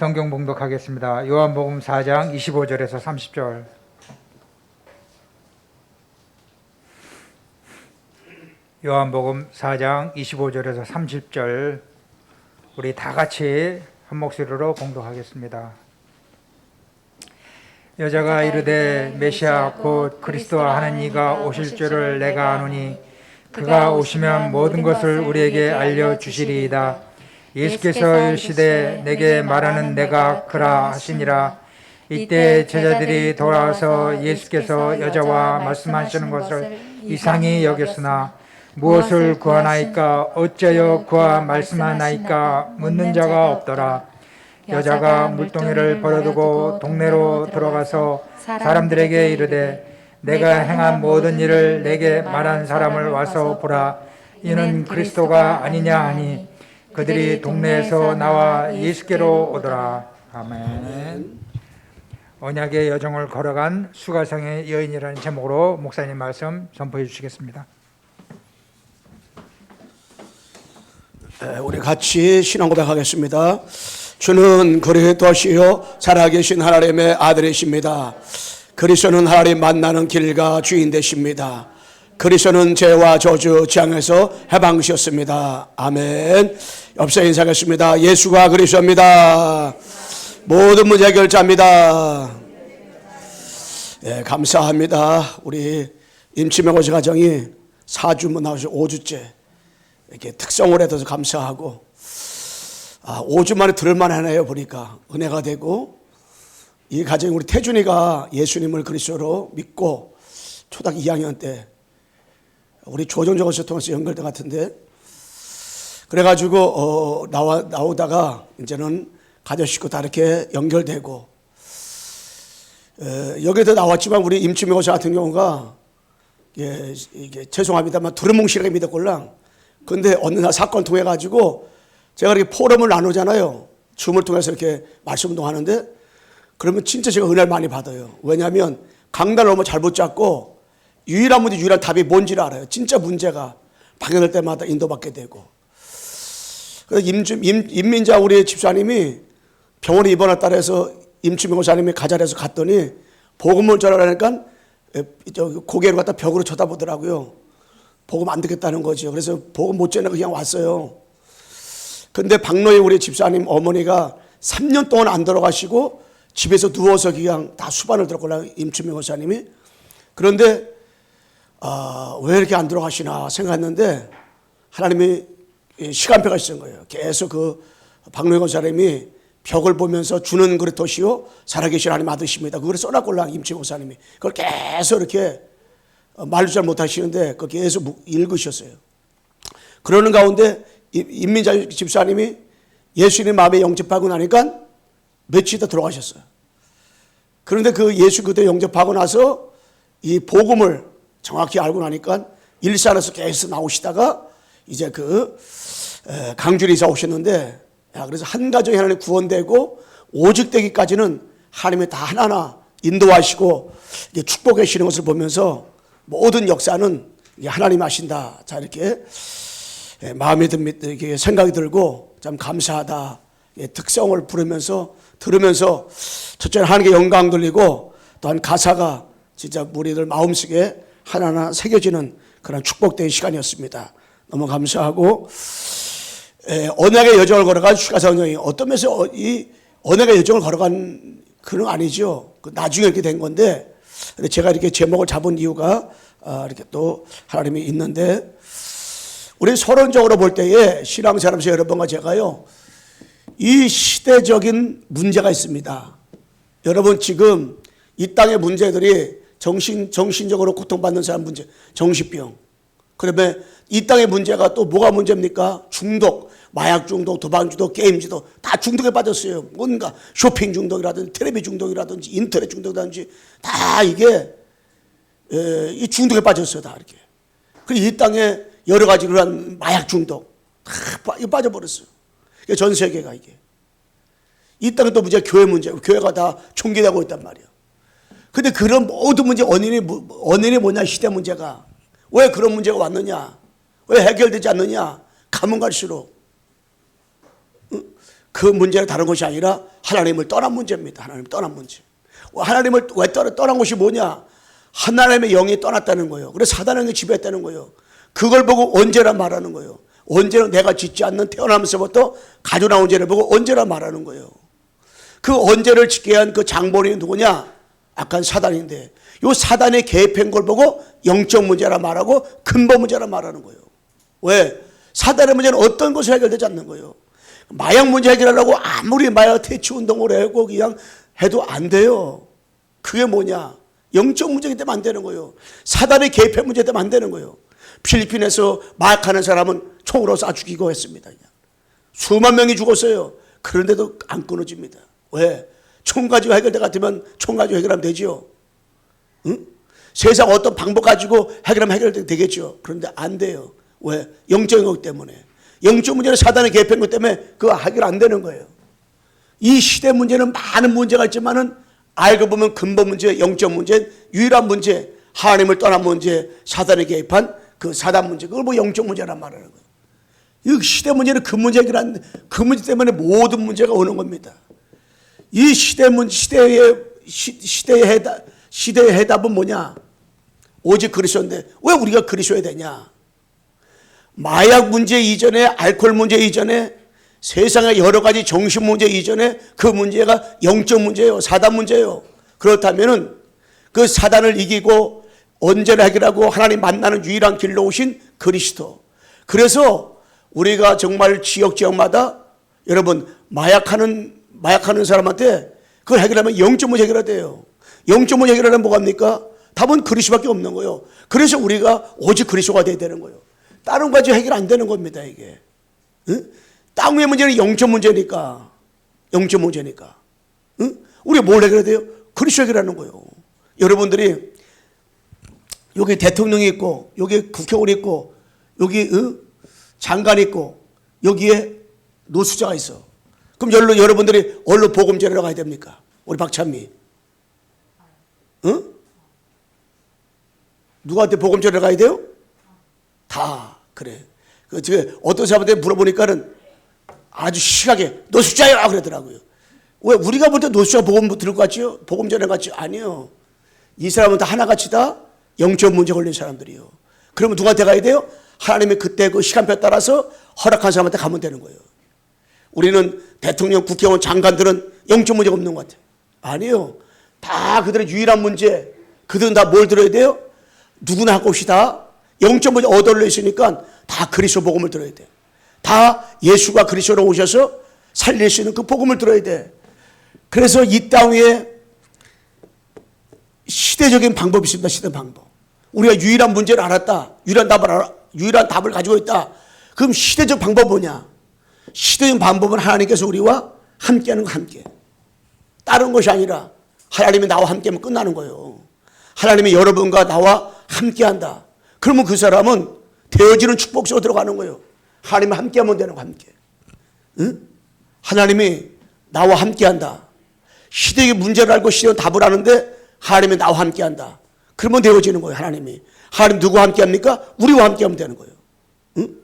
성경 봉독하겠습니다. 요한복음 4장 25절에서 30절. 요한복음 4장 25절에서 30절 우리 다 같이 한 목소리로 봉독하겠습니다. 여자가 이르되 메시아 곧 그리스도와 하는 이가 오실 줄을 내가 아노니 그가 오시면 모든 것을 우리에게 알려주시리이다. 예수께서 이르시되 내게 말하는 내가 그라 하시니라. 이때 제자들이 돌아와서 예수께서 여자와 말씀하시는 것을 이상히 여겼으나 무엇을 구하나이까 어찌하여 구하 말씀하나이까 묻는 자가 없더라. 여자가 물동이를 버려두고 동네로 들어가서 사람들에게 이르되 내가 행한 모든 일을 내게 말한 사람을 와서 보라. 이는 그리스도가 아니냐 하니 그들이 동네에서 나와 예수께로 오더라. 아멘. 언약의 여정을 걸어간 수가성의 여인이라는 제목으로 목사님 말씀 선포해 주시겠습니다. 우리 같이 신앙 고백하겠습니다. 주는 그리스도시요 살아계신 하나님의 아들이십니다. 그리스도는 하나님 만나는 길과 주인 되십니다. 그리스도는 죄와 저주 재앙에서 해방시켰습니다. 아멘. 옆서 인사하겠습니다. 예수가 그리스도입니다. 모든 문제 해결자입니다. 예, 감사합니다. 우리 임치명호지 가정이 4주문 나오셔 5주째 이렇게 특성을 해둬서 감사하고 5주 만에 들을만 하네요. 보니까 은혜가 되고 이 가정이 우리 태준이가 예수님을 그리스도로 믿고 초등학교 2학년 때 우리 조정저것을 통해서 연결된 것 같은데 그래가지고 나오다가 이제는 가족 식구 다 이렇게 연결되고 여기도 나왔지만 우리 임치명호사 같은 경우가 이게 죄송합니다만 두루뭉실하게 믿었걸랑 근데 어느 날 사건 통해 가지고 제가 이렇게 포럼을 나누잖아요. 줌을 통해서 이렇게 말씀 운동하는데 그러면 진짜 제가 은혜를 많이 받아요. 왜냐하면 강단을 너무 잘 붙잡고 유일한 문제, 유일한 답이 뭔지를 알아요. 진짜 문제가 발견될 때마다 인도받게 되고. 그래서 임민자 우리 집사님이 병원에 입원했다 해서 임치명호사님이 가자해서 갔더니 복음을 전하려니까 고개를 갖다 벽으로 쳐다보더라고요. 복음 안 듣겠다는 거죠. 그래서 복음 못 전하고 그냥 왔어요. 근데 박노희 우리 집사님 어머니가 3년 동안 안 돌아가시고 집에서 누워서 그냥 다 수반을 들었구나 임치명호사님이. 그런데 왜 이렇게 안 돌아가시나 생각했는데 하나님이 시간표가 있는 거예요. 계속 그 박노희 권사님이 벽을 보면서 주는 그리스도시요 살아계신 하나님 아드십니다. 그걸 써놨걸라 임치명호사님이. 그걸 계속 이렇게 말도 잘 못하시는데 그걸 계속 읽으셨어요. 그러는 가운데 임민자 집사님이 예수님 마음에 영접하고 나니까 며칠 있다 돌아가셨어요. 그런데 그 예수 그때 영접하고 나서 이 복음을 정확히 알고 나니까 일산에서 계속 나오시다가 이제 그 강주리 이사 오셨는데 그래서 한 가정이 하나님 구원되고 오직 되기까지는 하나님이 다 하나하나 인도하시고 축복해 주시는 것을 보면서 모든 역사는 하나님 하신다. 자 이렇게 마음에 듭니다. 이렇게 생각이 들고 참 감사하다. 특성을 부르면서 들으면서 첫째는 하나님께 영광 돌리고 또한 가사가 진짜 우리들 마음속에 하나하나 새겨지는 그런 축복된 시간이었습니다. 너무 감사하고 언약의 여정을 걸어간 수가성령이 어떤 면에서 이 언약의 여정을 걸어간 그런 거 아니죠. 나중에 이렇게 된 건데 제가 이렇게 제목을 잡은 이유가 이렇게 또 하나님이 있는데 우리 서론적으로 볼 때에 신앙생활하면서 여러분과 제가요 이 시대적인 문제가 있습니다. 여러분 지금 이 땅의 문제들이 정신적으로 고통받는 사람 문제, 정신병. 그러면 이 땅의 문제가 또 뭐가 문제입니까? 중독, 마약 중독, 도박 중독, 게임 중독 다 중독에 빠졌어요. 뭔가 쇼핑 중독이라든지 텔레비 중독이라든지 인터넷 중독이라든지 다 이게 이 중독에 빠졌어요. 다 이렇게. 그리고 이 땅에 여러 가지 그런 마약 중독 다 빠져버렸어요. 전 세계가 이게. 이 땅에 또 문제가 교회 문제, 교회가 다 총기되고 있단 말이에요. 근데 그런 모든 문제 원인이 뭐냐 시대 문제가 왜 그런 문제가 왔느냐 왜 해결되지 않느냐 가면 갈수록 그 문제는 다른 것이 아니라 하나님을 떠난 문제입니다. 하나님을 떠난 문제. 하나님을 왜 떠난 것이 뭐냐? 하나님의 영이 떠났다는 거예요. 그래서 사단의 영이 지배했다는 거예요. 그걸 보고 언제나 말하는 거예요. 언제나 내가 짓지 않는 태어나면서부터 가져 나온 죄를 보고 언제나 말하는 거예요. 그 언제를 짓게 한 그 장본인이 누구냐? 악한 사단인데, 요 사단의 개입한 걸 보고 영적 문제라 말하고 근본 문제라 말하는 거예요. 왜? 사단의 문제는 어떤 것이 해결되지 않는 거예요. 마약 문제 해결하려고 아무리 마약 퇴치 운동을 하고 그냥 해도 안 돼요. 그게 뭐냐? 영적 문제이기 때문에 안 되는 거예요. 사단의 개입한 문제 때문에 안 되는 거예요. 필리핀에서 마약하는 사람은 총으로 쏴 죽이고 했습니다. 그냥. 수만 명이 죽었어요. 그런데도 안 끊어집니다. 왜? 총 가지고 해결될 것 같으면 총 가지고 해결하면 되죠. 응? 세상 어떤 방법 가지고 해결하면 해결되겠죠. 그런데 안 돼요. 왜? 영적인 것 때문에. 영적 문제는 사단의 개입한 것 때문에 그거 해결 안 되는 거예요. 이 시대 문제는 많은 문제가 있지만은 알고 보면 근본 문제, 영적 문제, 유일한 문제, 하나님을 떠난 문제, 사단에 개입한 그 사단 문제, 그걸 뭐 영적 문제란 말하는 거예요. 이 시대 문제는 그 문제 해결한, 그 문제 때문에 모든 문제가 오는 겁니다. 이 시대의 해답은 뭐냐? 오직 그리스도인데 왜 우리가 그리스도야 되냐? 마약 문제 이전에, 알코올 문제 이전에, 세상의 여러 가지 정신 문제 이전에 그 문제가 영적 문제예요. 사단 문제예요. 그렇다면은 그 사단을 이기고 언제나 해결하고 하나님 만나는 유일한 길로 오신 그리스도. 그래서 우리가 정말 지역마다 여러분 마약하는 사람한테 그걸 해결하면 영적 문제 해결해야 돼요. 영적 문제 해결하려면 뭐가 합니까? 답은 그리스도밖에 없는 거예요. 그래서 우리가 오직 그리스도가 돼야 되는 거예요. 다른 가지 해결 안 되는 겁니다, 이게. 응? 땅 위의 문제는 영적 문제니까. 영적 문제니까. 응? 우리가 뭘 해결해야 돼요? 그리스도 해결하는 거예요. 여러분들이 여기 대통령이 있고, 여기 국회의원이 있고, 여기 장관이 있고, 여기에 노수자가 있어. 그럼 여러분들이 어디로 복음 전하러 가야 됩니까? 우리 박찬미. 응? 누구한테 복음 전하러 가야 돼요? 다 그래. 어떤 사람한테 물어보니까는 아주 심하게 노숙자야 그러더라고요. 왜 우리가 볼 때 노숙자 복음 들고 갔지요? 복음 전해 갔지? 아니요. 이 사람은 다 하나같이 다 영적 문제 걸린 사람들이요. 그러면 누구한테 가야 돼요? 하나님의 그때 그 시간표에 따라서 허락한 사람한테 가면 되는 거예요. 우리는 대통령, 국회의원, 장관들은 영적 문제가 없는 것 같아요. 아니요. 다 그들의 유일한 문제, 그들은 다 뭘 들어야 돼요? 누구나 할 것이 다 영적 문제 얻어올려 있으니까 다 그리스도 복음을 들어야 돼. 다 예수가 그리스도로 오셔서 살릴 수 있는 그 복음을 들어야 돼. 그래서 이 땅 위에 시대적인 방법이 있습니다. 시대 방법. 우리가 유일한 문제를 알았다. 유일한 답을 가지고 있다. 그럼 시대적 방법은 뭐냐? 시대적 방법은 하나님께서 우리와 함께하는 거 함께. 다른 것이 아니라 하나님이 나와 함께하면 끝나는 거예요. 하나님이 여러분과 나와 함께한다. 그러면 그 사람은 되어지는 축복 속으로 들어가는 거예요. 하나님이 함께하면 되는 거 함께. 응? 하나님이 나와 함께한다. 시대의 문제를 알고 시대의 답을 아는데 하나님이 나와 함께한다. 그러면 되어지는 거예요. 하나님이. 하나님 누구와 함께합니까? 우리와 함께하면 되는 거예요. 응?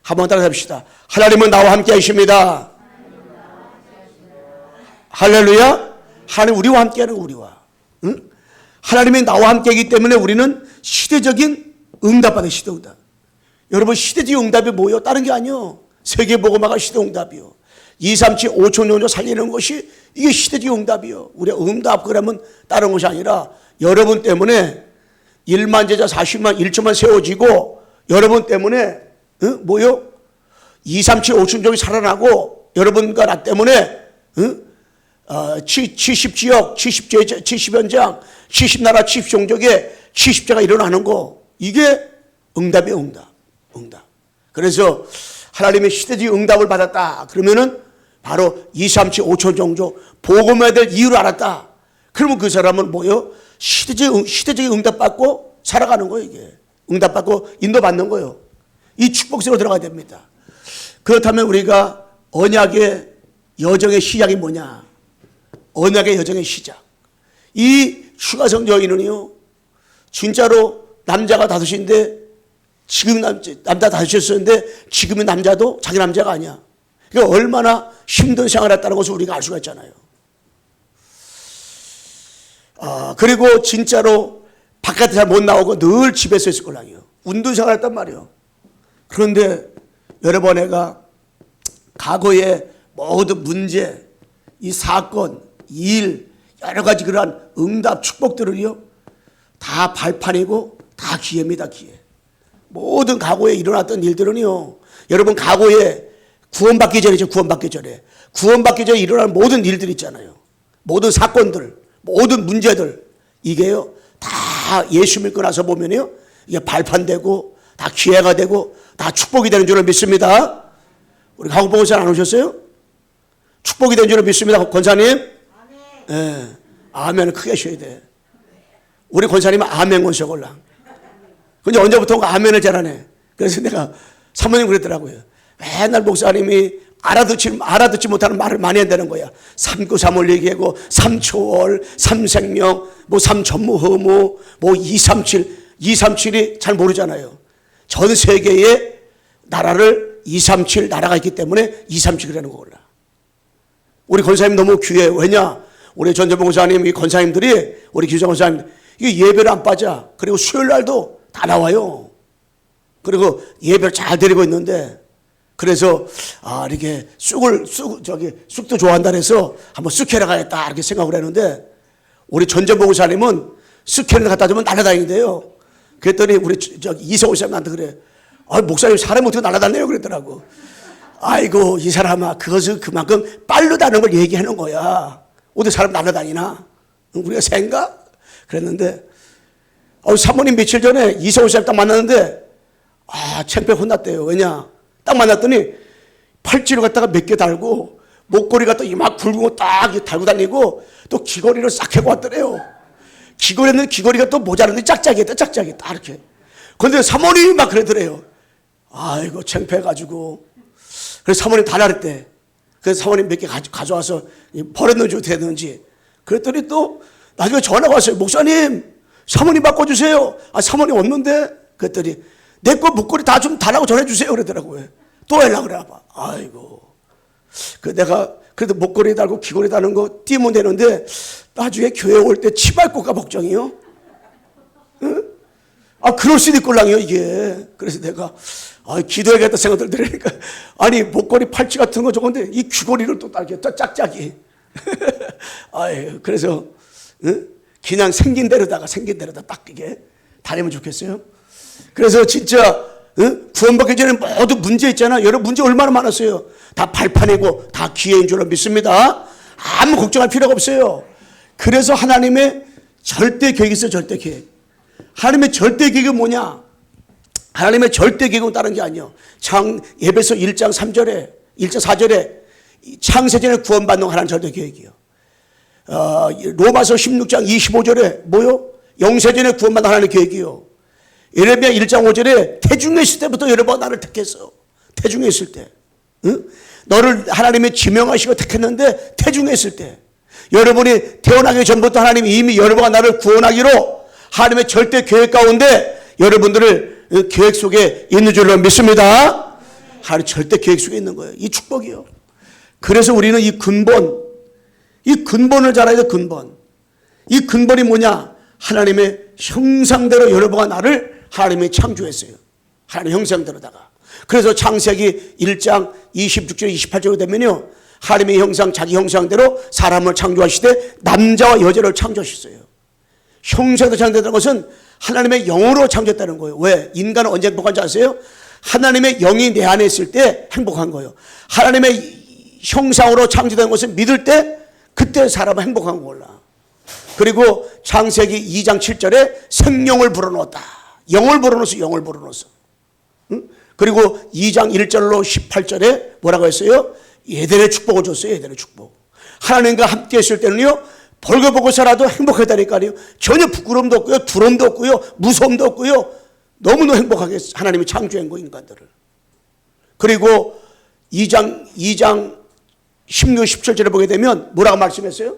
한번 따라 해봅시다. 하나님은 나와 함께하십니다. 할렐루야. 하나님 우리와 함께하는 거 우리와. 응? 하나님이 나와 함께하기 때문에 우리는 시대적인 응답받은 시대응답. 여러분 시대적인 응답이 뭐예요? 다른 게 아니요. 세계복음화가 시대응답이요. 237, 5천 정도 살리는 것이 이게 시대적인 응답이요. 우리가 응답 그러면 다른 것이 아니라 여러분 때문에 1만 제자 40만 1초만 세워지고 여러분 때문에 뭐요? 237, 5천 종이 살아나고 여러분과 나 때문에 70지역, 70현장, 70나라, 70종족의 70자가 일어나는 거. 이게 응답이에요. 응답. 그래서 하나님의 시대적인 응답을 받았다. 그러면은 바로 237, 5천 종족 복음해야 될 이유를 알았다. 그러면 그 사람은 뭐예요? 시대적인 응답받고 살아가는 거예요. 이게 응답받고 인도받는 거예요. 이 축복으로 들어가야 됩니다. 그렇다면 우리가 언약의 여정의 시작이 뭐냐? 언약의 여정의 시작. 이 휴가성 여인은요, 진짜로 남자가 다섯인데, 지금 남자 다섯이었었는데, 지금의 남자도 자기 남자가 아니야. 그러니까 얼마나 힘든 생활을 했다는 것을 우리가 알 수가 있잖아요. 그리고 진짜로 바깥에 잘 못 나오고 늘 집에서 있을 거라고요. 운동 생활을 했단 말이에요. 그런데 여러분, 내가 과거의 모든 문제, 이 사건, 이 일, 여러 가지 그러한 응답, 축복들을요, 다 발판이고 다 기회입니다, 기회. 모든 과거에 일어났던 일들은요, 여러분 과거에 구원받기 전이죠, 구원받기 전에. 구원받기 전에 일어나는 모든 일들 있잖아요. 모든 사건들, 모든 문제들, 이게요, 다 예수 믿고 나서 보면요, 이게 발판되고 다 기회가 되고 다 축복이 되는 줄을 믿습니다. 우리 강복원사 안 오셨어요? 축복이 되는 줄을 믿습니다, 권사님. 예, 아멘을 크게 하셔야 돼. 우리 권사님은 아멘 권사골라. 근데 언제부턴가 아멘을 잘하네. 그래서 내가 사모님 그랬더라고요. 맨날 목사님이 알아듣지 못하는 말을 많이 한다는 거야. 393을 얘기하고 3초월, 3생명, 뭐 3전무허무, 뭐 237. 237이 잘 모르잖아요. 전 세계에 나라를 237 나라가 있기 때문에 237이라는 거 몰라. 우리 권사님 너무 귀해요. 왜냐? 우리 전재봉 권사님, 이 권사님들이, 우리 기성 권사님, 이게 예배를 안 빠져. 그리고 수요일 날도 다 나와요. 그리고 예배를 잘 드리고 있는데, 그래서, 이렇게 쑥도 좋아한다 해서 한번 쑥회를 가야겠다, 이렇게 생각을 했는데, 우리 전재봉 권사님은 쑥회를 갖다 주면 날아다니는데요. 그랬더니 우리 이성호 선생님한테 그래. 목사님 사람이 어떻게 날아다녀요? 그랬더라고. 아이고, 이 사람아, 그것은 그만큼 빠르다는 걸 얘기하는 거야. 어디 사람 날아다니나? 우리가 샌가? 그랬는데, 사모님 며칠 전에 이성호 선생님 딱 만났는데, 창피해 혼났대요. 왜냐? 딱 만났더니 팔찌를 갖다가 몇 개 달고, 목걸이 갖다 막 굵은 거 딱 달고 다니고, 또 귀걸이를 싹 해고 왔더래요. 귀걸이는 귀걸이가 또 모자란데 짝짝이했다, 짝짝이 딱 이렇게. 그런데 사모님이 막 그러더래요. 아이고, 창피해가지고. 그래서 사모님 달라랬대. 그래서 사모님 몇 개 가져와서 버렸는지 어떻게 했는지. 그랬더니 또 나중에 전화가 왔어요. 목사님, 사모님 바꿔주세요. 사모님 없는데? 그랬더니 내 거 목걸이 다 좀 달라고 전해주세요. 그러더라고요. 또 연락을 해봐. 아이고. 내가 그래도 목걸이 달고 귀걸이 다는 거 띄면 되는데 나중에 교회 올 때 치마 입고 가 걱정이요. 응? 그럴 수도 있걸랑요, 이게. 그래서 내가, 기도해야겠다 생각들 들으니까. 아니, 목걸이 팔찌 같은 거 저건데, 이 귀걸이를 또 딸게, 또 짝짝이. 그래서, 응? 그냥 생긴 대로다가 딱 이게 다니면 좋겠어요. 그래서 진짜, 응? 구원받기 전에 모두 문제 있잖아. 여러분 문제 얼마나 많았어요. 다 발판이고, 다 기회인 줄로 믿습니다. 아무 걱정할 필요가 없어요. 그래서 하나님의 절대 계획이 있어요, 절대 계획. 하나님의 절대 계획은 뭐냐? 하나님의 절대 계획은 다른 게 아니에요. 에베소 1장 3절에, 1장 4절에 창세전에 구원받는 하나님 절대 계획이에요. 로마서 16장 25절에 뭐요? 영세전에 구원받는 하나님의 계획이요. 예레미야 1장 5절에 태중에 있을 때부터 여러분 나를 택했어. 태중에 있을 때. 응? 너를 하나님이 지명하시고 택했는데 태중에 있을 때. 여러분이 태어나기 전부터 하나님이 이미 여러분과 나를 구원하기로 하나님의 절대 계획 가운데 여러분들을 계획 속에 있는 줄로 믿습니다. 하나님 절대 계획 속에 있는 거예요. 이 축복이요. 그래서 우리는 이 근본을 잘 알아야 돼, 근본. 이 근본이 뭐냐? 하나님의 형상대로 여러분과 나를 하나님이 창조했어요. 하나님의 형상대로다가. 그래서 창세기 1장 26절 28절로 되면요, 하나님의 형상, 자기 형상대로 사람을 창조하시되 남자와 여자를 창조하셨어요. 형상대로 창조했다는 것은 하나님의 영으로 창조했다는 거예요. 왜? 인간은 언제 행복한지 아세요? 하나님의 영이 내 안에 있을 때 행복한 거예요. 하나님의 형상으로 창조된 것을 믿을 때 그때 사람은 행복한 거 몰라. 그리고 창세기 2장 7절에 생명을 불어넣었다. 영을 불어넣었어, 영을 불어넣었어. 응? 그리고 2장 1절로 18절에 뭐라고 했어요? 에덴의 축복을 줬어요, 에덴의 축복. 하나님과 함께 했을 때는요, 벌거벗고 살아도 행복했다니까요. 전혀 부끄러움도 없고요, 두려움도 없고요, 무서움도 없고요. 너무너무 행복하게 하나님이 창조한 거, 인간들을. 그리고 2장 16, 17절에 보게 되면 뭐라고 말씀했어요?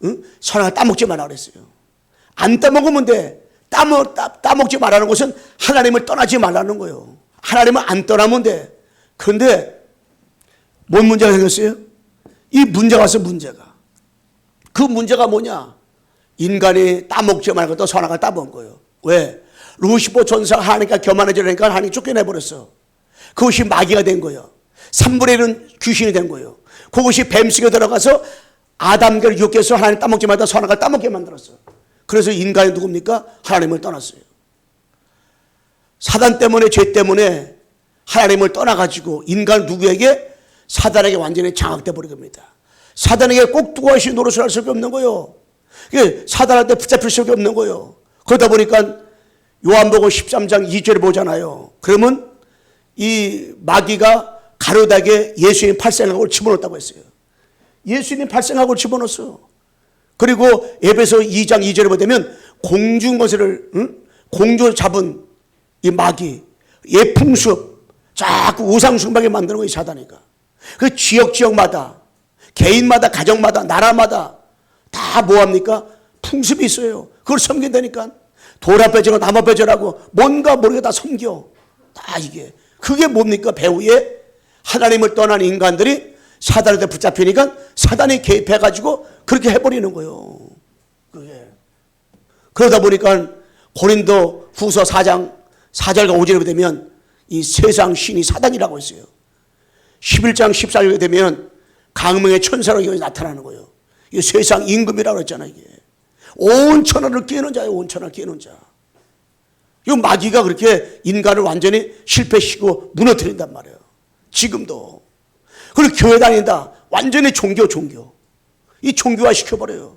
응? 선악을 따먹지 말라 그랬어요. 안 따먹으면 돼. 따먹지 말라는 것은 하나님을 떠나지 말라는 거예요. 하나님을 안 떠나면 돼. 그런데 뭔 문제가 생겼어요? 이 문제가 왔어, 문제가. 그 문제가 뭐냐? 인간이 따먹지 말고 또 선악을 따먹은 거예요. 왜? 루시퍼 천사가 하나님과 교만해지려니까 하나님이 쫓겨내버렸어. 그것이 마귀가 된 거예요. 3분의 1은 귀신이 된 거예요. 그것이 뱀식에 들어가서 아담과를 유혹해서 하나님 따먹지 말고 선악을 따먹게 만들었어. 그래서 인간이 누굽니까? 하나님을 떠났어요. 사단 때문에, 죄 때문에 하나님을 떠나가지고 인간 누구에게? 사단에게 완전히 장악돼 버린 겁니다. 사단에게 꼭 두고하시 노릇을 할 수밖에 없는 거예요. 사단한테 붙잡힐 수밖에 없는 거예요. 그러다 보니까 요한복음 13장 2절에 보잖아요. 그러면 이 마귀가 가룟하게 예수님 팔생학을 집어넣었다고 했어요. 예수님 팔생학을 집어넣었어. 그리고 에베소 2장 2절에 보면 공중거슬을 공중을 잡은 이 마귀, 예풍습, 자꾸 우상숭배하게 만드는 거예요, 사단이가. 그 지역마다, 개인마다, 가정마다, 나라마다 다 뭐합니까? 풍습이 있어요. 그걸 섬긴다니까. 돌 앞에 저거 남 앞에 저라고 뭔가 모르게 다 섬겨. 다 이게. 그게 뭡니까? 배후에 하나님을 떠난 인간들이 사단한테 붙잡히니까 사단이 개입해가지고 그렇게 해버리는 거예요. 그게. 그러다 보니까 고린도 후서 4장 4절과 5절에 되면 이 세상 신이 사단이라고 했어요. 11장 14절에 되면 강명의 천사로 나타나는 거예요. 이 세상 임금이라고 했잖아요. 이게. 온 천하를 깨는 자예요. 온 천하를 깨는 자. 이 마귀가 그렇게 인간을 완전히 실패시키고 무너뜨린단 말이에요. 지금도. 그리고 교회 다닌다. 완전히 종교. 이 종교화 시켜버려요.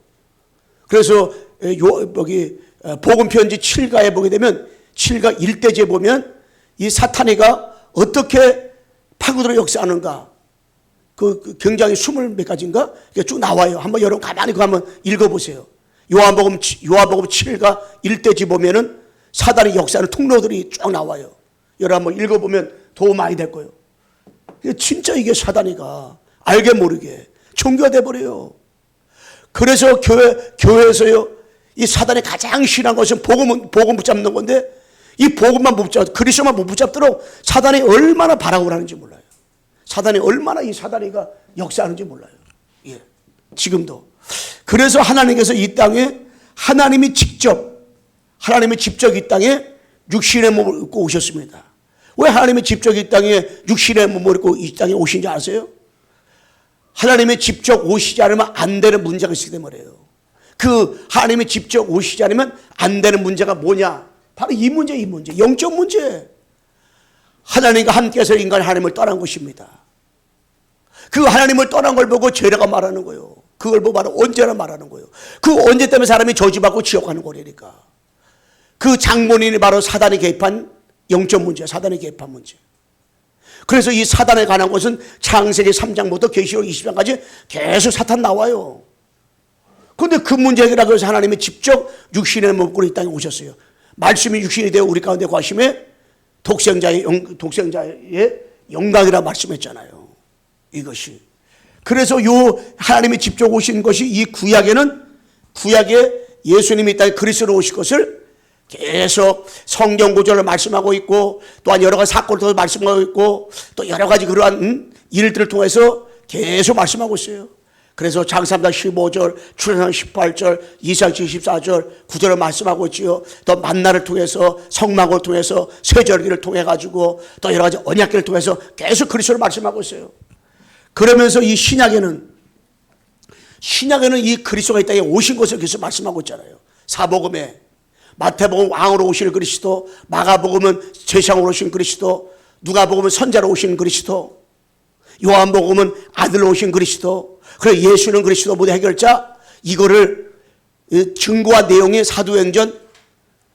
그래서 여기 복음편지 7가에 보게 되면 7가 1대지에 보면 이 사탄이가 어떻게 파고들어 역사하는가. 그 굉장히 20몇 가지인가? 쭉 나와요. 한번 여러분 가만히 그거 한번 읽어보세요. 요한복음 7가 1대지 보면은 사단의 역사하는 통로들이 쭉 나와요. 여러분 한번 읽어보면 도움 많이 될 거예요. 진짜 이게 사단이가 알게 모르게 종교가 돼버려요. 그래서 교회에서요, 이 사단이 가장 싫어한 것은 복음 붙잡는 건데, 이 복음만 못 붙잡, 그리스도만 못 붙잡도록 사단이 얼마나 발악을 하는지 몰라요. 사단이 얼마나 이 사단이가 역사하는지 몰라요. 예, 지금도. 그래서 하나님께서 이 땅에 하나님이 직접 이 땅에 육신의 몸을 입고 오셨습니다. 왜 하나님이 직접 이 땅에 육신의 몸을 입고 이 땅에 오신지 아세요? 하나님이 직접 오시지 않으면 안 되는 문제가 있기 때문에요. 그 하나님이 직접 오시지 않으면 안 되는 문제가 뭐냐? 바로 이 문제, 영적 문제. 하나님과 함께해서 인간이 하나님을 떠난 것입니다. 그 하나님을 떠난 걸 보고 죄라가 말하는 거예요. 그걸 보고 바로 언제나 말하는 거예요. 그 언제 때문에 사람이 저주받고 지옥 가는 거라니까. 그 장본인이 바로 사단이 개입한 영적 문제, 사단이 개입한 문제. 그래서 이 사단에 관한 것은 창세기 3장부터 계시록 20장까지 계속 사탄 나와요. 그런데 그 문제 해결하기 위해서 하나님이 직접 육신의 몸으로 이 땅에 오셨어요. 말씀이 육신이 되어 우리 가운데 거하심에 독생자의 영광이라 말씀했잖아요. 이것이. 그래서 요 하나님이 직접 오신 것이 이 구약에 예수님이 이 땅에 그리스도로 오실 것을 계속 성경 구절을 말씀하고 있고, 또한 여러 가지 사건을 말씀하고 있고, 또 여러 가지 그러한 일들을 통해서 계속 말씀하고 있어요. 그래서 장사장 15절, 출애굽 18절, 이사야 14절, 9절을 말씀하고 있지요. 또 만나를 통해서, 성막을 통해서, 세절기를 통해 가지고, 또 여러 가지 언약기를 통해서 계속 그리스도를 말씀하고 있어요. 그러면서 이 신약에는 이 그리스도가 이 땅에 오신 것을 계속 말씀하고 있잖아요. 사복음에 마태복음 왕으로 오신 그리스도, 마가복음은 제사장으로 오신 그리스도, 누가복음은 선자로 오신 그리스도, 요한복음은 아들로 오신 그리스도, 그래 예수는 그리스도 모두 해결자. 이거를 증거와 내용의 사도행전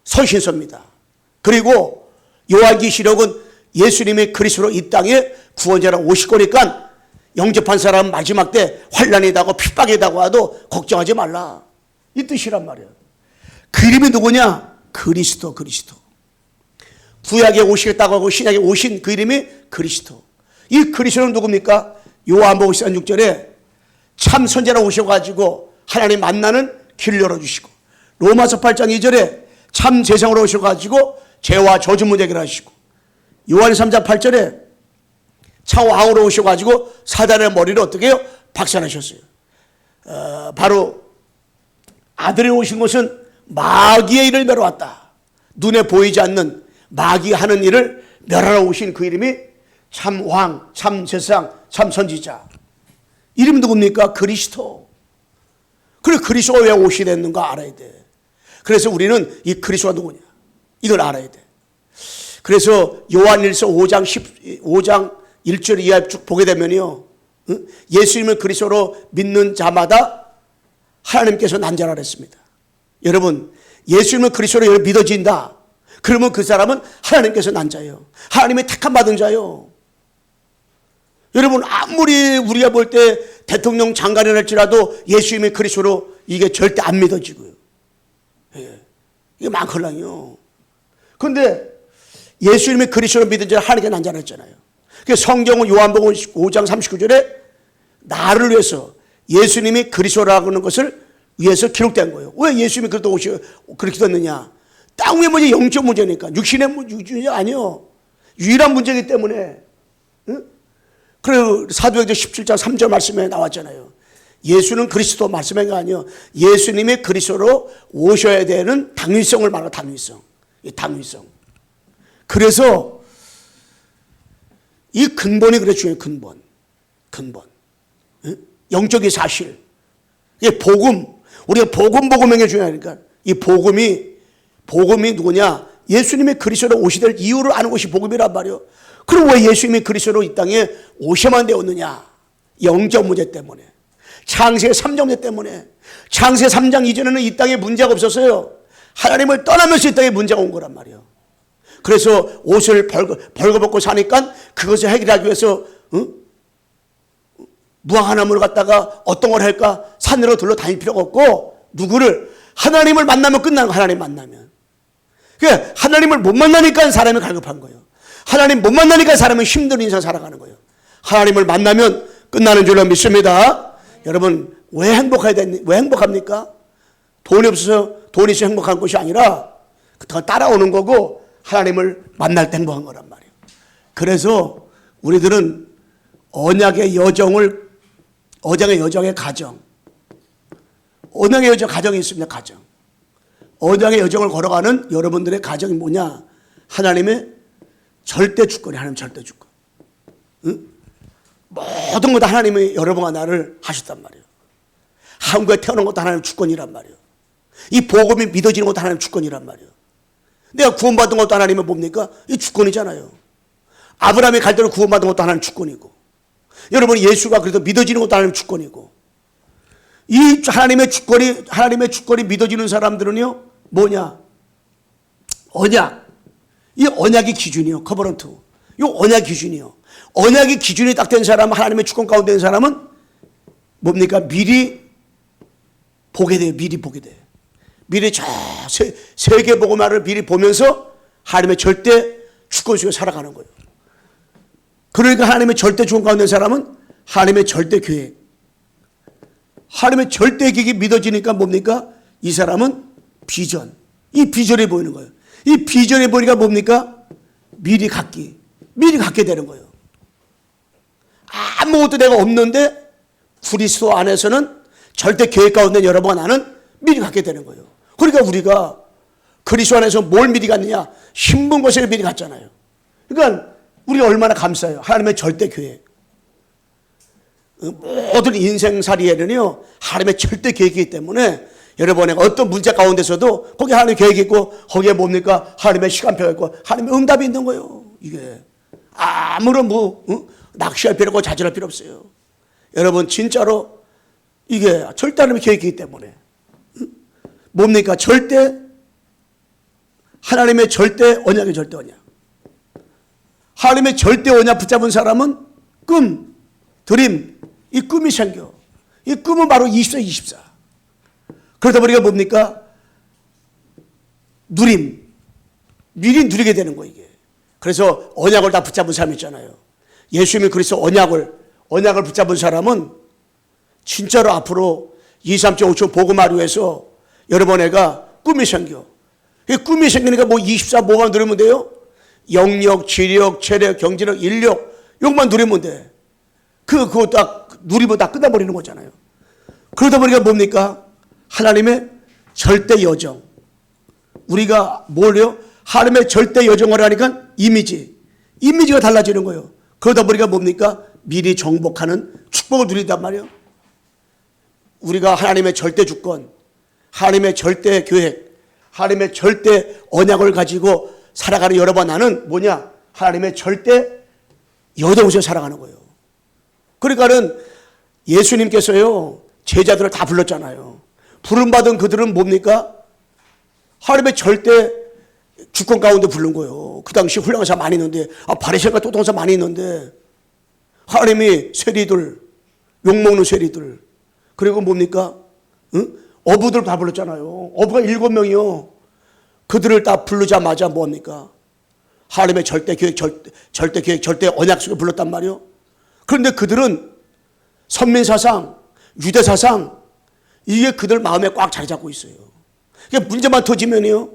서신서입니다. 그리고 요한계시록은 예수님의 그리스도로 이 땅에 구원자로 오실 거니까 영접한 사람은 마지막 때 환난이다고 핍박이다고 하도 걱정하지 말라, 이 뜻이란 말이에요. 그 이름이 누구냐? 그리스도. 구약에 오시겠다고 하고 신약에 오신 그 이름이 그리스도. 이 그리스도는 누굽니까? 요한복음 6절에 참 선지자로 오셔가지고 하나님 만나는 길을 열어주시고, 로마서 8장 2절에 참 제사장으로 오셔가지고 죄와 저주 문제 해결하시고, 요한 3장 8절에 참 왕으로 오셔가지고 사단의 머리를 어떻게 해요? 박살내셨어요. 바로 아들이 오신 것은 마귀의 일을 멸하러 왔다. 눈에 보이지 않는 마귀 하는 일을 멸하러 오신 그 이름이 참 왕, 참 세상, 참 선지자. 이름이 누굽니까? 그리스도. 그래, 그리스도가 왜 오시게 됐는가 알아야 돼. 그래서 우리는 이 그리스도가 누구냐 이걸 알아야 돼. 그래서 요한일서 5장 1절 이하에 쭉 보게 되면요, 예수님을 그리스도로 믿는 자마다 하나님께서 난자라 그랬습니다. 여러분, 예수님을 그리스도로 믿어진다 그러면 그 사람은 하나님께서 난자예요. 하나님의 택함 받은 자예요. 여러분, 아무리 우리가 볼 때 대통령 장관이 할지라도 예수님의 그리스도로 이게 절대 안 믿어지고요. 예. 이게 많걸랑요. 그런데 예수님의 그리스도로 믿은 자는 하나님께 난자라 했잖아요. 성경은 요한복음 5장 39절에 나를 위해서 예수님이 그리스도라고 하는 것을 위해서 기록된 거예요. 왜 예수님이 그렇게 됐느냐? 땅 위의 문제 영적 문제니까. 육신의 문제 아니요. 유일한 문제이기 때문에. 응? 그리고 사도행전 17장 3절 말씀에 나왔잖아요. 예수는 그리스도 말씀한 게 아니요. 예수님이 그리스도로 오셔야 되는 당위성을 말하고 당위성. 이 당위성. 그래서 이 근본이 그래 중요해요. 근본. 응? 영적인 사실. 이게 복음. 우리가 복음의 게 중요하니까. 이 복음이 누구냐? 예수님의 그리스도로 오시될 이유를 아는 것이 복음이란 말이에요. 그럼 왜 예수님이 그리스도로 이 땅에 오셔만 되었느냐? 영적 문제 때문에. 창세기 3장 문제 때문에. 창세기 3장 이전에는 이 땅에 문제가 없었어요. 하나님을 떠나면서 이 땅에 문제가 온 거란 말이에요. 그래서 옷을 벌거벗고 사니까 그것을 해결하기 위해서 무화과나무를 갖다가 어떤 걸 할까? 산으로 둘러 다닐 필요가 없고 누구를? 하나님을 만나면 끝나는 거예요. 하나님 만나면. 그러니까 하나님을 못 만나니까 사람이 갈급한 거예요. 하나님 못 만나니까 사람은 힘든 인생 살아가는 거예요. 하나님을 만나면 끝나는 줄로 믿습니다. 여러분, 왜 행복합니까? 돈이 없어서 돈이 있어 행복한 것이 아니라 더 따라오는 거고 하나님을 만날 때 행복한 거란 말이에요. 그래서 우리들은 언약의 여정의 가정. 언약의 여정 가정이 있습니다. 가정. 언약의 여정을 걸어가는 여러분들의 가정이 뭐냐? 하나님의 절대 주권이 하나님 절대 주권. 응? 모든 것 다 하나님이 여러분과 나를 하셨단 말이에요. 한국에 태어난 것도 하나님 주권이란 말이에요. 이 복음이 믿어지는 것도 하나님 주권이란 말이에요. 내가 구원받은 것도 하나님의 뭡니까? 이 주권이잖아요. 아브라함이 갈대로 구원받은 것도 하나님 주권이고, 여러분 예수가 그래도 믿어지는 것도 하나님 주권이고, 이 하나님의 주권이 믿어지는 사람들은요 뭐냐? 언약. 이 언약이 기준이요. 커버넌트. 이 언약 기준이요. 언약이 기준이 딱 된 사람, 하나님의 주권 가운데 있는 사람은 뭡니까? 미리 보게 돼요. 미리 보게 돼요. 미리 세계 복음화를 미리 보면서 하나님의 절대 주권 속에 살아가는 거예요. 그러니까 하나님의 절대 주권 가운데 있는 사람은 하나님의 절대 계획. 하나님의 절대 계획이 믿어지니까 뭡니까? 이 사람은 비전. 이 비전이 보이는 거예요. 이 비전이 보니까 뭡니까? 미리 갖게 되는 거예요. 아무것도 내가 없는데 그리스도 안에서는 절대 계획 가운데 여러분과 나는 미리 갖게 되는 거예요. 그러니까 우리가 그리스도 안에서 뭘 미리 갖느냐? 신분 것을 미리 갖잖아요. 그러니까 우리가 얼마나 감사해요. 하나님의 절대 계획. 모든 인생살이에는요 하나님의 절대 계획이기 때문에 여러분의 어떤 문제 가운데서도 거기 하나님의 계획이 있고 거기에 뭡니까? 하나님의 시간표가 있고 하나님의 응답이 있는 거예요. 이게 아무런 낚시할 필요 없고 자질할 필요 없어요. 여러분 진짜로 이게 절대 하나님의 계획이기 때문에 뭡니까? 하나님의 절대 언약의 절대 언약. 하나님의 절대 언약 붙잡은 사람은 드림, 이 꿈이 생겨. 이 꿈은 바로 24, 24. 그러다 보니까 뭡니까? 미리 누리게 되는 거예요, 이게. 그래서 언약을 다 붙잡은 사람 있잖아요. 예수님이 그래서 언약을 붙잡은 사람은 진짜로 앞으로 2, 3.5초 복음화를 위해서 여러분 애가 꿈이 생겨. 이 꿈이 생기니까 24 뭐만 누리면 돼요? 영력, 지력, 체력, 경제력, 인력 욕만 누리면 돼. 그거 딱 누리면 다 끝나버리는 거잖아요. 그러다 보니까 뭡니까? 하나님의 절대 여정. 우리가 뭘요? 하나님의 절대 여정을 하니까 이미지가 달라지는 거예요. 그러다 보니까 뭡니까? 미리 정복하는 축복을 누린단 말이에요. 우리가 하나님의 절대 주권, 하나님의 절대 계획, 하나님의 절대 언약을 가지고 살아가는 여러분, 나는 뭐냐? 하나님의 절대 여정에서 살아가는 거예요. 그러니까는 예수님께서요, 제자들을 다 불렀잖아요. 부름받은 그들은 뭡니까? 하나님의 절대 주권 가운데 부른 거예요. 그 당시 훌륭한 사람 많이 있는데, 바리새인과 똑똑한 사람 많이 있는데, 하나님이 세리들, 욕먹는 세리들, 그리고 뭡니까? 응? 어부들 다 불렀잖아요. 어부가 7명이요. 그들을 다 부르자마자 뭡니까? 하나님의 절대 계획, 절대 언약 속에 불렀단 말이요. 그런데 그들은 선민사상, 유대사상, 이게 그들 마음에 꽉 자리 잡고 있어요. 그러니까 문제만 터지면요,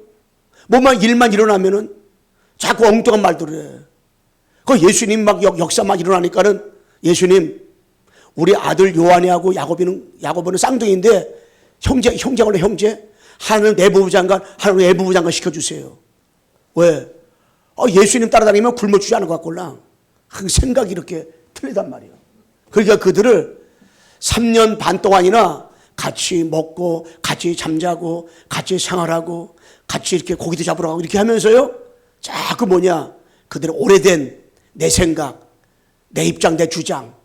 뭐만 일만 일어나면은 자꾸 엉뚱한 말들을 해. 그 예수님 막 역사 막 일어나니까는, 예수님, 우리 아들 요한이하고 야고보는 쌍둥이인데 형제가 형제? 하나는 내부부 장관, 하나는 외부부 장관 시켜주세요. 왜? 예수님 따라다니면 굶어 주지 않을 것 같걸랑. 생각이 이렇게 틀리단 말이에요. 그러니까 그들을 3년 반 동안이나 같이 먹고, 같이 잠자고, 같이 생활하고, 같이 이렇게 고기도 잡으러 가고 이렇게 하면서요, 자꾸 그들의 오래된 내 생각, 내 입장, 내 주장.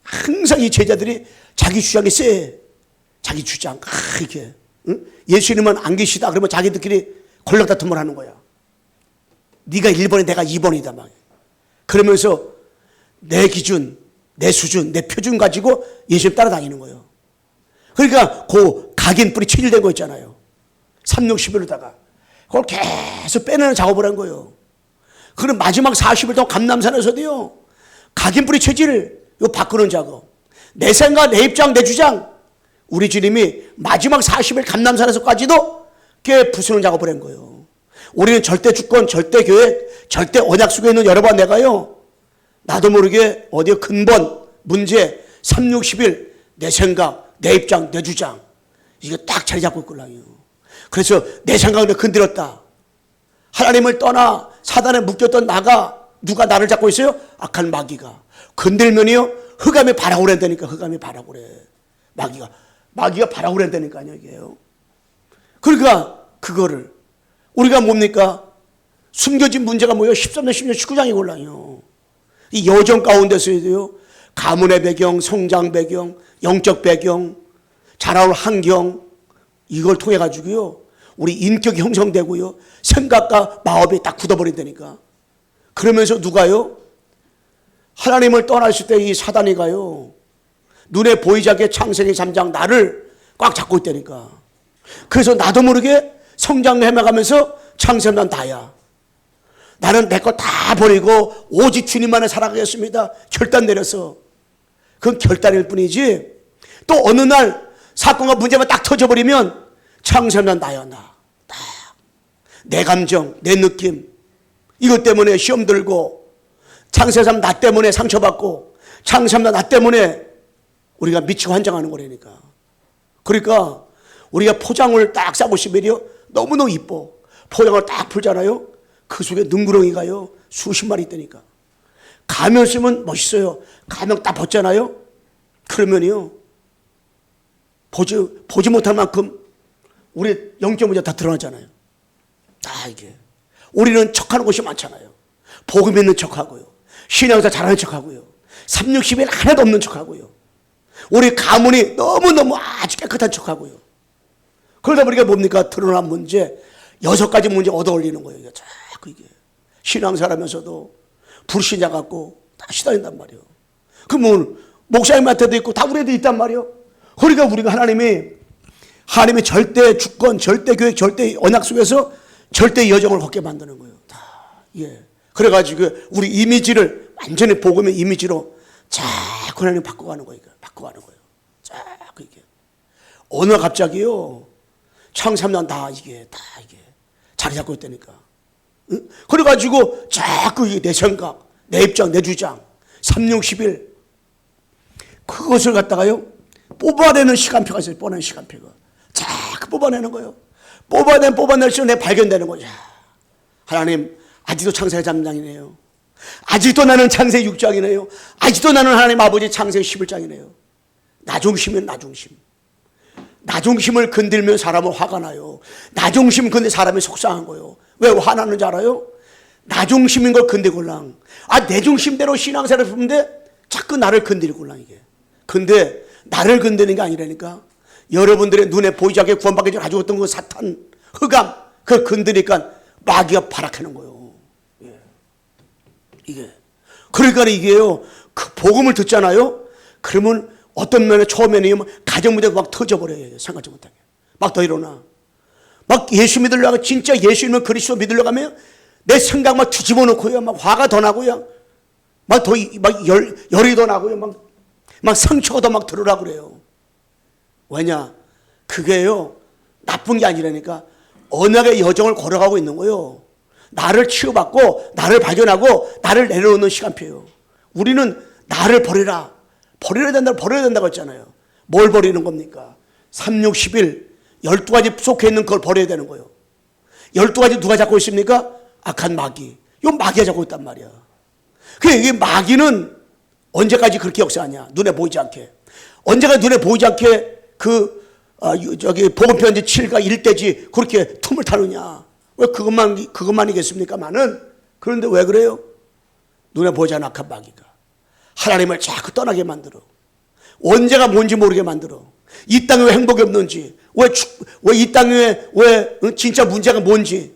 항상 이 제자들이 자기 주장이 세. 자기 주장. 이렇게. 응? 예수님은 안 계시다 그러면 자기들끼리 권력다툼을 하는 거야. 네가 1번이 내가 2번이다 막. 그러면서 내 기준, 내 수준, 내 표준 가지고 예수님 따라다니는 거예요. 그러니까 그 각인뿔이 체질된 거 있잖아요. 3, 6, 11로다가 그걸 계속 빼내는 작업을 한 거예요. 그럼 마지막 40일 동안 감남산에서도요, 각인뿔이 체질을 바꾸는 작업. 내 생각, 내 입장, 내 주장. 우리 주님이 마지막 40일 감남산에서까지도 꽤 부수는 작업을 한 거예요. 우리는 절대 주권, 절대 계획, 절대 언약 속에 있는 여러분, 내가요, 나도 모르게 어디에 근본, 문제, 3, 6, 11, 내 생각, 내 입장, 내 주장. 이게 딱 자리 잡고 있걸랑요. 그래서 내 생각을 건드렸다. 하나님을 떠나 사단에 묶였던 누가 나를 잡고 있어요? 악한 마귀가. 건들면요, 흑암이 바라오랜다니까. 흑암이 바라오래. 마귀가 바라오랜다니까요, 이게요. 그러니까 그거를 우리가 뭡니까? 숨겨진 문제가 뭐예요? 13년, 10년, 19장이 골라요. 이 여정 가운데서도요, 가문의 배경, 성장 배경, 영적 배경, 자라올 환경, 이걸 통해 가지고요, 우리 인격이 형성되고요, 생각과 마음이 딱 굳어버린다니까. 그러면서 누가요? 하나님을 떠났을 때 이 사단이 가요, 눈에 보이지 않게 창세기 3장 나를 꽉 잡고 있다니까. 그래서 나도 모르게 성장 헤매가면서 창세기 난 나야. 나는 내 거 다 버리고 오직 주님만을 살아가겠습니다. 결단 내려서. 그건 결단일 뿐이지, 또 어느 날 사건과 문제만 딱 터져버리면 창세기 난 나야. 내 감정, 내 느낌, 이것 때문에 시험 들고, 창세기 나 때문에 상처받고, 창세기 나 때문에 우리가 미치고 환장하는 거라니까. 그러니까 우리가 포장을 딱 싸보시면요, 너무너무 이뻐. 포장을 딱 풀잖아요. 그 속에 능구렁이가요, 수십 마리 있다니까. 가면 쓰면 멋있어요. 가면 딱 벗잖아요. 그러면요, 보지 못할 만큼 우리 영적 문제 다 드러나잖아요. 다 이게. 우리는 척하는 곳이 많잖아요. 복음 있는 척하고요, 신앙사 잘하는 척하고요, 3, 6, 10일 하나도 없는 척하고요, 우리 가문이 너무너무 아주 깨끗한 척하고요. 그러다 보니까 뭡니까? 드러난 문제 6가지 문제 얻어 올리는 거예요. 이게 자꾸 이게 신앙사라면서도 불신자 같고 다 시달린단 말이에요. 그러면 목사님한테도 있고 다 우리도 있단 말이에요. 그러니까 우리가 하나님의 절대 주권, 절대 교육, 절대 언약 속에서 절대 여정을 걷게 만드는 거예요. 다. 예. 그래가지고 우리 이미지를 완전히 복음의 이미지로 자꾸 하나님 바꿔가는 거예요. 바꿔가는 거예요. 자꾸 이게. 어느 날 갑자기요, 창삼년 다 이게 자리 잡고 있다니까. 응? 그래가지고 자꾸 이게 내 생각, 내 입장, 내 주장, 360일. 그것을 갖다가요, 뽑아내는 시간표가 있어요. 뽑아내는 시간표가. 자꾸 뽑아내는 거예요. 뽑아낼수록 내가 발견되는 거죠. 하나님, 아직도 창세기 3장이네요. 아직도 나는 창세기 6장이네요. 아직도 나는 하나님 아버지 창세기 11장이네요. 나중심은 나중심. 나중심을 건들면 사람은 화가 나요. 나중심 건들 사람이 속상한 거예요. 왜 화나는지 알아요? 나중심인 걸 건드리골랑. 내 중심대로 신앙생활을 하는데 자꾸 나를 건드리골랑 이게. 근데 나를 건드리는 게 아니라니까. 여러분들의 눈에 보이지 않게 구원받기 전에 가지고 있던 그 사탄, 흑암, 그걸 건드리니까 마귀가 발악하는 거예요. 이게. 그러니까 이게요, 그 복음을 듣잖아요? 그러면 어떤 면에 처음에는 가정 문제가 막 터져버려요. 생각지 못하게. 막 더 일어나. 막 예수 믿으려고, 진짜 예수 믿으면 그리스도 믿으려고 하면 내 생각 막 뒤집어 놓고요. 막 화가 더 나고요. 막 열이 더 나고요. 막 상처가 더 막 들으라고 그래요. 왜냐? 그게요, 나쁜 게 아니라니까. 언약의 여정을 걸어가고 있는 거예요. 나를 치유받고, 나를 발견하고, 나를 내려놓는 시간표예요. 우리는 나를 버려야 된다고 했잖아요. 뭘 버리는 겁니까? 360일, 12가지 속해 있는 걸 버려야 되는 거예요. 12가지 누가 잡고 있습니까? 악한 마귀. 이 마귀가 잡고 있단 말이야. 이 마귀는 언제까지 그렇게 역사하냐? 눈에 보이지 않게. 언제까지 눈에 보이지 않게 복음편지 7과 1대지 그렇게 틈을 타느냐? 왜 그것만이겠습니까만은. 그런데 왜 그래요? 눈에 보이지 않는 악한 마귀가 하나님을 자꾸 떠나게 만들어. 언제가 뭔지 모르게 만들어. 이 땅에 왜 행복이 없는지, 왜 이 땅에 왜 진짜 문제가 뭔지,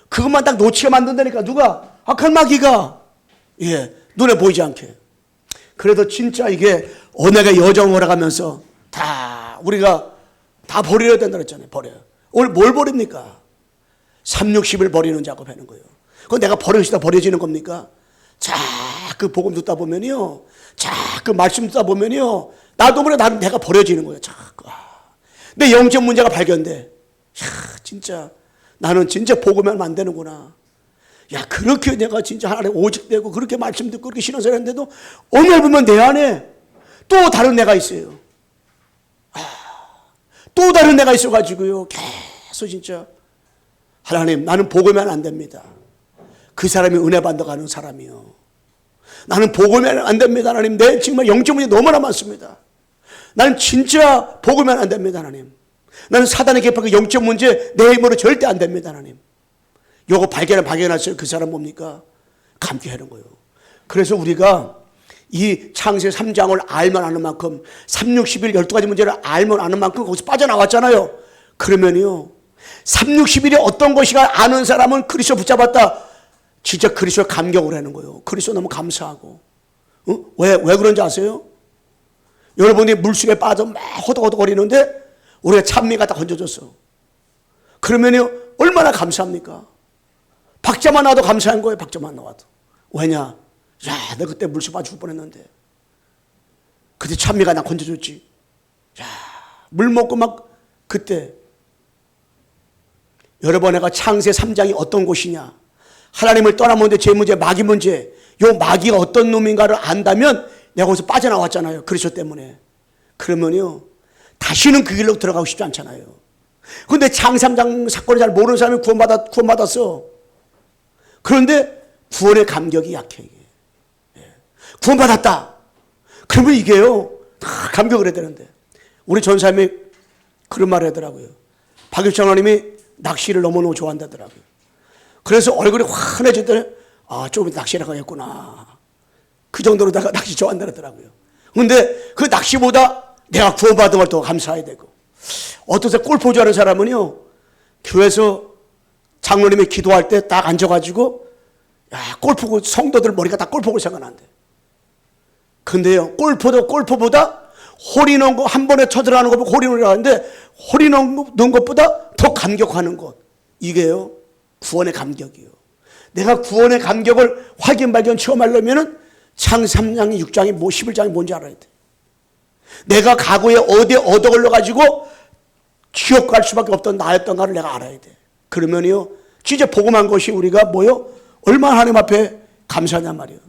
그것만 딱 놓치게 만든다니까. 누가? 악한 마귀가. 눈에 보이지 않게. 그래도 진짜 이게 언약의 여정을 걸어가면서 다 우리가 다 버려야 된다 그랬잖아요. 버려요. 오늘 뭘 버립니까? 360을 버리는 작업하는 거예요. 그건 내가 버려지는 겁니까? 자꾸 복음 듣다 보면요, 자꾸 말씀 듣다 보면요, 나도 모르게 내가 버려지는 거예요. 자꾸. 내 영적 문제가 발견돼. 진짜 나는 진짜 복음하면 안 되는구나. 그렇게 내가 진짜 하나님 오직되고 그렇게 말씀 듣고 그렇게 신앙생활 했는데도 오늘 보면 내 안에 또 다른 내가 있어요. 또 다른 내가 있어가지고요, 계속 진짜 하나님, 나는 복음하면 안 됩니다. 그 사람이 은혜 받아가는 사람이요. 나는 복음하면 안 됩니다. 하나님, 내 정말 영적 문제 너무나 많습니다. 나는 진짜 복음하면 안 됩니다. 하나님, 나는 사단의 개입한 영적 문제 내 힘으로 절대 안 됩니다. 하나님, 요거 발견했어요. 그 사람 뭡니까? 감기하는 거예요. 그래서 우리가 이 창세기 3장을 알면 아는 만큼, 360일 12가지 문제를 알면 아는 만큼 거기서 빠져나왔잖아요. 그러면요, 360일이 어떤 것이가 아는 사람은 그리스도 붙잡았다. 진짜 그리스도에 감격을 하는 거예요. 그리스도 너무 감사하고. 왜 그런지 아세요? 여러분이 물속에 빠져 막 호덕호덕거리는데 우리가 찬미 갖다 건져줬어. 그러면요, 얼마나 감사합니까? 박자만 나와도 감사한 거예요. 박자만 나와도. 왜냐? 내가 그때 물속 빠져 죽을 뻔했는데 그때 찬미가 나 건져줬지. 물 먹고 막 그때. 여러분, 내가 창세 3장이 어떤 곳이냐, 하나님을 떠난 문제, 죄 문제, 마귀 문제, 요 마귀가 어떤 놈인가를 안다면 내가 거기서 빠져나왔잖아요. 그리스도 때문에. 그러면요, 다시는 그 길로 들어가고 싶지 않잖아요. 근데 창세 3장 사건을 잘 모르는 사람이 구원받았어. 그런데 구원의 감격이 약해. 구원받았다. 그러면 이게요, 다 감격을 해야 되는데. 우리 전사님이 그런 말을 하더라고요. 박유창 하나님이 낚시를 너무너무 좋아한다더라고요. 그래서 얼굴이 환해졌더니 조금 낚시를 가겠구나. 그 정도로 내가 낚시 좋아한다더라고요. 근데 그 낚시보다 내가 구원받은 걸 더 감사해야 되고. 어떠세요? 골프 좋아하는 사람은요, 교회에서 장로님이 기도할 때 딱 앉아가지고 골프고 성도들 머리가 다 골프고 생각난대. 근데요, 골프보다 홀이 넣은 거 한 번에 쳐들어가는 거 보고 홀이 넣으라고 하는데, 홀이 넣은 것보다 더 감격하는 것, 이게요 구원의 감격이요. 내가 구원의 감격을 발견 체험하려면은 창세 3장이 6장이 11장이 뭔지 알아야 돼. 내가 과거에 어디에 얻어걸려 가지고 지옥 갈 수밖에 없던 나였던가를 내가 알아야 돼. 그러면요, 진짜 복음한 것이 우리가 얼마나 하나님 앞에 감사하냔 말이에요.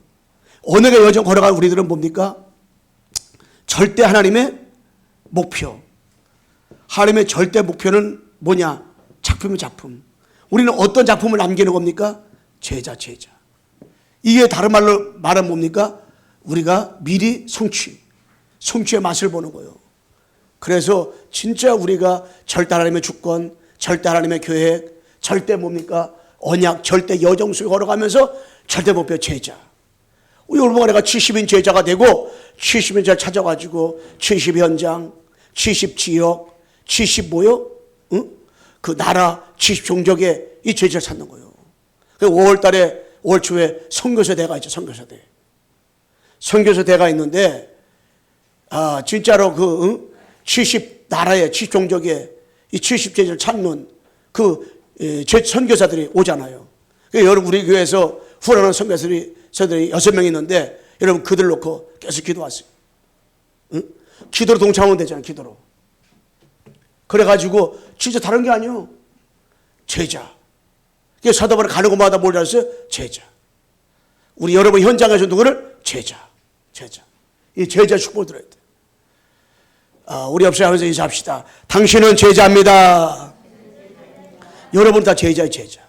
언약의 여정 걸어갈 우리들은 뭡니까? 절대 하나님의 목표. 하나님의 절대 목표는 뭐냐? 작품이 작품. 우리는 어떤 작품을 남기는 겁니까? 제자. 이게 다른 말로 말은 뭡니까? 우리가 미리 성취의 맛을 보는 거예요. 그래서 진짜 우리가 절대 하나님의 주권, 절대 하나님의 계획, 절대 뭡니까? 언약, 절대 여정 속에 걸어가면서 절대 목표 제자. 우리 여러분과 내가 70인 제자가 되고 70인 제자 찾아가지고 70현장, 70지역, 70뭐요? 응? 그 나라 70종족의 이 제자를 찾는 거예요. 5월 달에 5월 초에 선교사대가 있죠. 선교사대가 있는데 진짜로 70나라의 70종족의 이 70제자를 찾는 선교사들이 오잖아요. 여러분 우리 교회에서 후원하는 선교사들이 6명 있는데 여러분 그들 놓고 계속 기도하세요. 응? 기도로 동참하면 되잖아요. 기도로. 그래가지고 진짜 다른 게 아니에요. 제자. 사도바를 가는 곳마다 뭘 잘했어요? 제자. 우리 여러분 현장에서 누구를? 제자. 이 제자 축복을 들어야 돼. 우리 옆에 하면서 인사합시다. 당신은 제자입니다. 여러분 다 제자예요, 제자.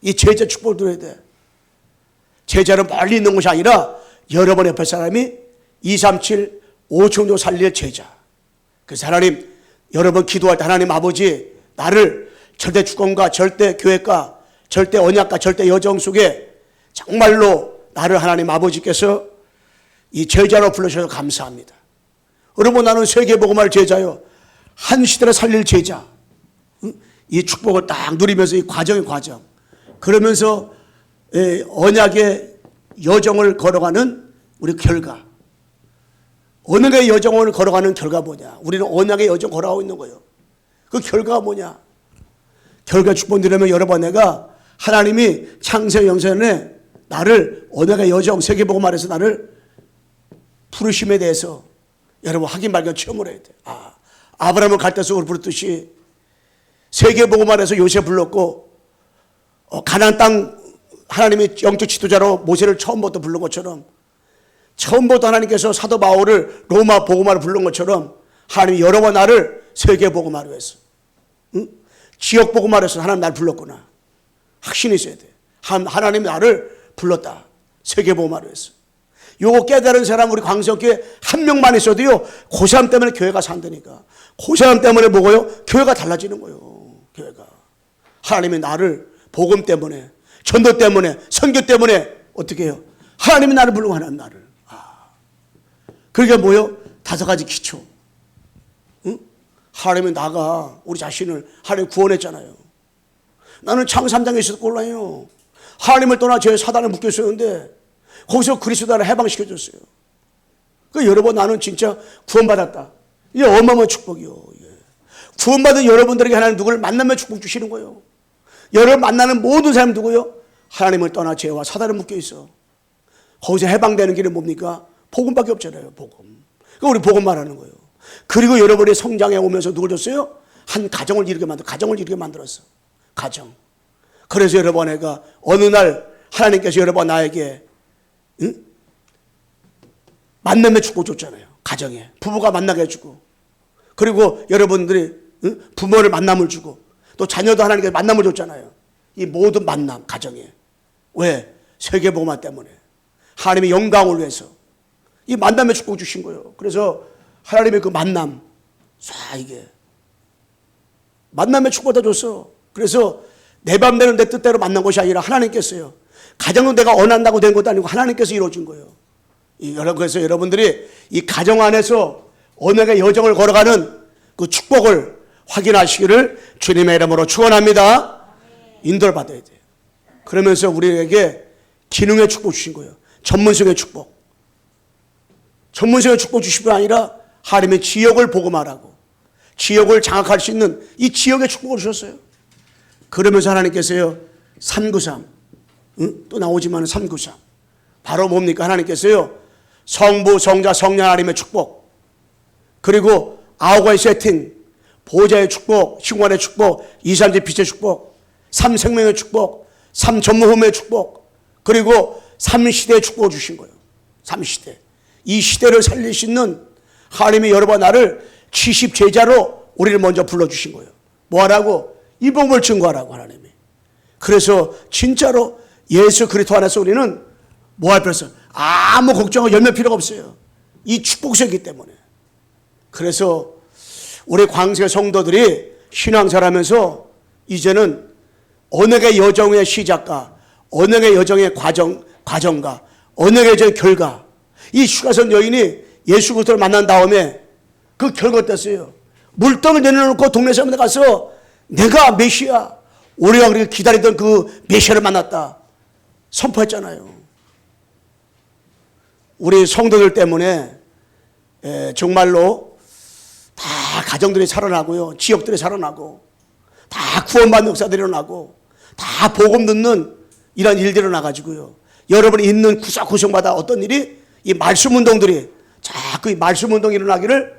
이 제자 축복을 들어야 돼. 제자는 멀리 있는 것이 아니라 여러분 옆에 사람이 2, 3, 7, 5 정도 살릴 제자. 그래서 하나님, 여러분 기도할 때 하나님 아버지, 나를 절대 주권과 절대 교회과 절대 언약과 절대 여정 속에 정말로 나를 하나님 아버지께서 이 제자로 불러주셔서 감사합니다. 여러분 나는 세계복음할 제자요. 한 시대를 살릴 제자. 이 축복을 딱 누리면서 이 과정. 그러면서 언약의 여정을 걸어가는 우리 결과. 언약의 여정을 걸어가는 결과 뭐냐? 우리는 언약의 여정 걸어가고 있는 거예요. 그 결과가 뭐냐? 결과 축복 누리면 여러분 내가 하나님이 창세 영생에 나를 언약의 여정 세계복음 안에서 나를 부르심에 대해서 여러분 확인 발견 체험을 해야 돼. 아브라함을 갈대 속으로 부르듯이 세계복음 안에서 요셉 불렀고 가나안 땅 하나님이 영적 지도자로 모세를 처음부터 부른 것처럼 처음부터 하나님께서 사도 바울을 로마 복음화로 부른 것처럼 하나님이 여러 번 나를 세계복음화로 했어. 응? 지역 복음화로 해서 하나님 나를 불렀구나. 확신이 있어야 돼. 하나님이 나를 불렀다. 세계복음화로 했어. 요거 깨달은 사람 우리 광석교회 한 명만 있어도요. 그 사람 때문에 교회가 산다니까. 그 사람 때문에 뭐고요? 교회가 달라지는 거예요. 교회가. 하나님이 나를 복음 때문에 전도 때문에 선교 때문에 어떻게 해요? 하나님이 나를 부르고 하나님 나를. 그러니까 뭐요? 5가지 기초. 응? 하나님이 나가 우리 자신을 하나님 구원했잖아요. 나는 창세 3장에 있어도 꼴라요. 하나님을 떠나 제 사단을 묶여 있었는데 거기서 그리스도를 해방시켜줬어요. 그 여러분 나는 진짜 구원받았다. 이게 어마어마한 축복이요. 구원받은 여러분들에게 하나님 누구를 만나면 축복 주시는 거예요. 여러분 만나는 모든 사람 누구요? 하나님을 떠나 죄와 사단을 묶여 있어. 거기서 해방되는 길은 뭡니까? 복음밖에 없잖아요. 복음. 그러니까 우리 복음 말하는 거예요. 그리고 여러분이 성장해 오면서 누굴 줬어요? 한 가정을 이루게 만들었어. 가정. 그래서 여러분 내가 어느 날 하나님께서 여러분 나에게 만남의 축복 줬잖아요. 가정에 부부가 만나게 해주고 그리고 여러분들이 부모를 만남을 주고 또 자녀도 하나님께서 만남을 줬잖아요. 이 모든 만남 가정에 왜? 세계복음화 때문에 하나님의 영광을 위해서 이 만남의 축복 주신 거예요. 그래서 하나님의 그 만남 이게 만남의 축복 다 줬어. 그래서 내 맘대로 내 뜻대로 만난 것이 아니라 하나님께서요. 가정은 내가 원한다고 된 것도 아니고 하나님께서 이루어진 거예요. 그래서 여러분들이 이 가정 안에서 언약의 여정을 걸어가는 그 축복을 확인하시기를 주님의 이름으로 축원합니다. 인도를 받아야 돼요. 그러면서 우리에게 기능의 축복 주신 거예요. 전문성의 축복. 전문성의 축복 주신 분 아니라 하나님의 지역을 복음하라고 지역을 장악할 수 있는 이 지역의 축복을 주셨어요. 그러면서 하나님께서요 393 또 나오지만 393 바로 뭡니까? 하나님께서요 성부 성자 성령 하나님의 축복 그리고 9가지 세팅 보호자의 축복 신관의 축복 2, 3제 빛의 축복 3생명의 축복 3전무후무의 축복 그리고 3시대의 축복을 주신 거예요. 3시대. 이 시대를 살릴 수 있는 하나님이 여러분 나를 70제자로 우리를 먼저 불러주신 거예요. 뭐하라고? 이 복음을 증거하라고 하나님이. 그래서 진짜로 예수 그리스도 안에서 우리는 뭐할 필요 없어요. 아무 걱정을 열면 필요가 없어요. 이 축복이기 때문에. 그래서 우리 광세 성도들이 신앙생활하면서 이제는 언약의 여정의 시작과 언약의 여정의 과정과 언약의 여정의 결과, 이 휴가선 여인이 예수 그리스도를 만난 다음에 그 결과 어땠어요? 물동을 내려놓고 동네 사람들 가서 내가 메시아, 우리가 그렇게 기다리던 그 메시아를 만났다 선포했잖아요. 우리 성도들 때문에 정말로 다 가정들이 살아나고요, 지역들이 살아나고, 다 구원받는 역사들이 일어나고, 다 복음 듣는 이런 일들이 일어나가지고요, 여러분이 있는 구석구석마다 어떤 일이, 이 말씀 운동들이 자꾸 이 말씀 운동이 일어나기를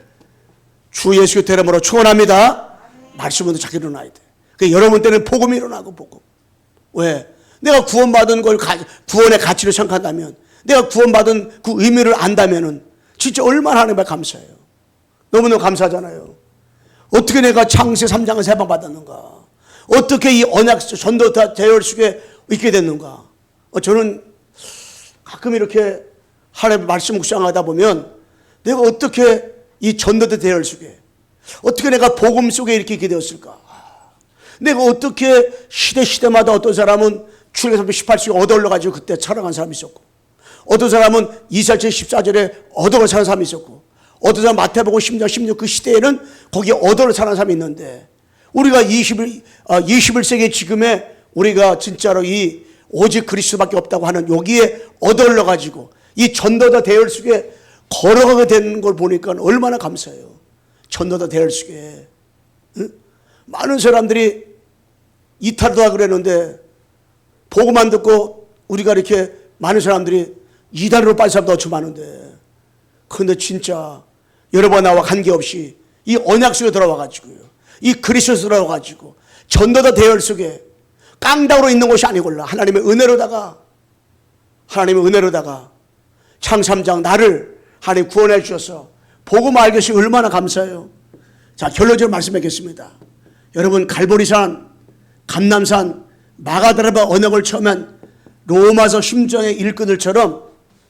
주 예수 그리스도 이름으로 축원합니다. 말씀 운동 자꾸 일어나야 돼. 그러니까 여러분 때는 복음이 일어나고, 복음. 왜? 내가 구원받은 걸 구원의 가치를 생각한다면, 내가 구원받은 그 의미를 안다면은 진짜 얼마나 하나님께 감사해요. 너무너무 감사하잖아요. 어떻게 내가 창세 3장을 세방받았는가? 어떻게 이 언약 전도자 대열 속에 있게 됐는가? 저는 가끔 이렇게 하나님의 말씀 묵상하다 보면 내가 어떻게 이 전도자 대열 속에, 어떻게 내가 복음 속에 이렇게 있게 되었을까? 내가 어떻게 시대마다 어떤 사람은 출애굽기 18장에 얻어 올라가지고 그때 살아간 사람이 있었고, 어떤 사람은 이사야서 14절에 얻어를 사는 사람이 있었고, 어떤 사람 마태복음 10장 16 그 시대에는 거기에 얻어를 사는 사람이 있는데, 우리가 21세기 지금의 우리가 진짜로 이 오직 그리스도밖에 없다고 하는 여기에 얻어를 넣어가지고 이 전도자 대열 속에 걸어가게 되는 걸 보니까 얼마나 감사해요. 전도자 대열 속에. 응? 많은 사람들이 이탈도 하고 그랬는데 보고만 듣고 우리가 이렇게 많은 사람들이 이단으로 빠진 사람도 엄청 많은데, 그런데 진짜 여러분 나와 관계없이 이 언약 속에 들어와가지고요, 이 그리스도 속에 들어와가지고 전도자 대열 속에 깡다구로 있는 것이 아니골라 하나님의 은혜로다가 창 3장 나를 하나님 구원해 주셔서 복음 알게 하시고 얼마나 감사해요. 자, 결론적으로 말씀하겠습니다. 여러분, 갈보리산, 감남산, 마가다라바 언약을 처음엔 로마서 10장의 일꾼들처럼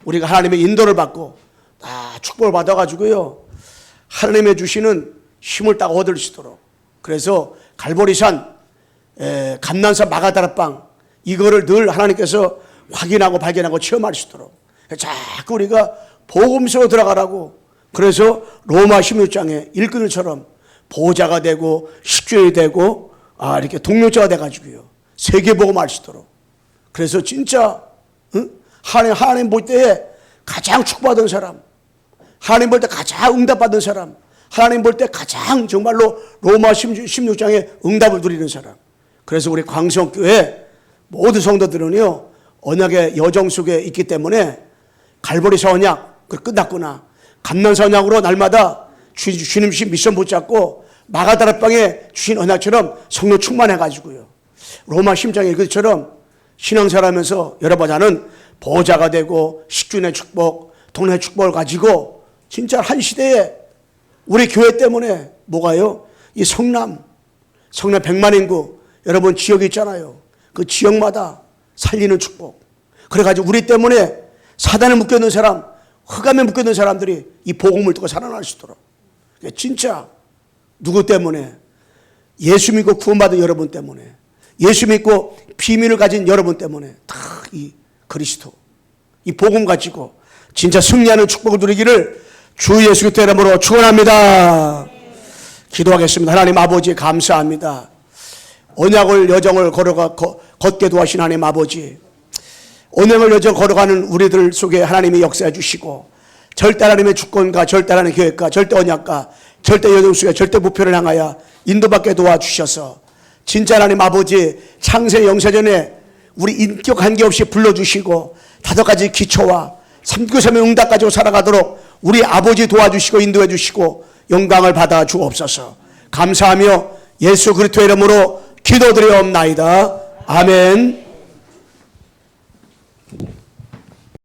우리가 하나님의 인도를 받고 다 축복을 받아가지고요, 하나님의 주시는 힘을 딱 얻을 수 있도록, 그래서 갈보리산, 감난산, 마가다라빵 이거를 늘 하나님께서 확인하고 발견하고 체험할 수 있도록 자꾸 우리가 복음 속으로 들어가라고, 그래서 로마 16장의 일꾼들처럼 보호자가 되고 식주인이 되고 이렇게 동력자가 돼가지고요, 세계복음 알 수 있도록. 그래서 진짜 하나님 볼 때에 가장 축복받은 사람, 하나님 볼 때 가장 응답받은 사람, 하나님 볼 때 가장 정말로 로마 16장의 응답을 누리는 사람. 그래서 우리 광성교회 모든 성도들은요, 언약의 여정 속에 있기 때문에 갈보리사 언약 끝났구나, 감난산 언약으로 날마다 주님 주신 미션 붙잡고 마가다라방에 주신 언약처럼 성령 충만해가지고요, 로마 10장의 그처럼 신앙생활하면서 여러분 나는 보호자가 되고 식주인의 축복, 동네 축복을 가지고 진짜 한 시대에 우리 교회 때문에 뭐가요? 이 성남 100만 인구 여러분 지역이 있잖아요. 그 지역마다 살리는 축복. 그래가지고 우리 때문에 사단에 묶여있는 사람, 흑암에 묶여있는 사람들이 이 복음을 듣고 살아날 수 있도록. 진짜 누구 때문에? 예수 믿고 구원받은 여러분 때문에, 예수 믿고 비밀을 가진 여러분 때문에 다 이 그리스도, 이 복음 가지고 진짜 승리하는 축복을 누리기를 주 예수 그리스도 이름으로 축원합니다. 기도하겠습니다. 하나님 아버지 감사합니다. 언약을 여정을 걷게 도와신 하나님 아버지, 언약을 여정 걸어가는 우리들 속에 하나님이 역사해 주시고 절대 하나님의 주권과 절대 하나님의 계획과 절대 언약과 절대 여정 속에 절대 목표를 향하여 인도받게 도와주셔서 진짜 하나님 아버지 창세 영세전에 우리 인격 관계없이 불러주시고 5가지 기초와 3교사의 응답 가지고 살아가도록 우리 아버지 도와주시고 인도해 주시고 영광을 받아 주옵소서. 감사하며 예수 그리스도의 이름으로 기도드리옵나이다. 아멘.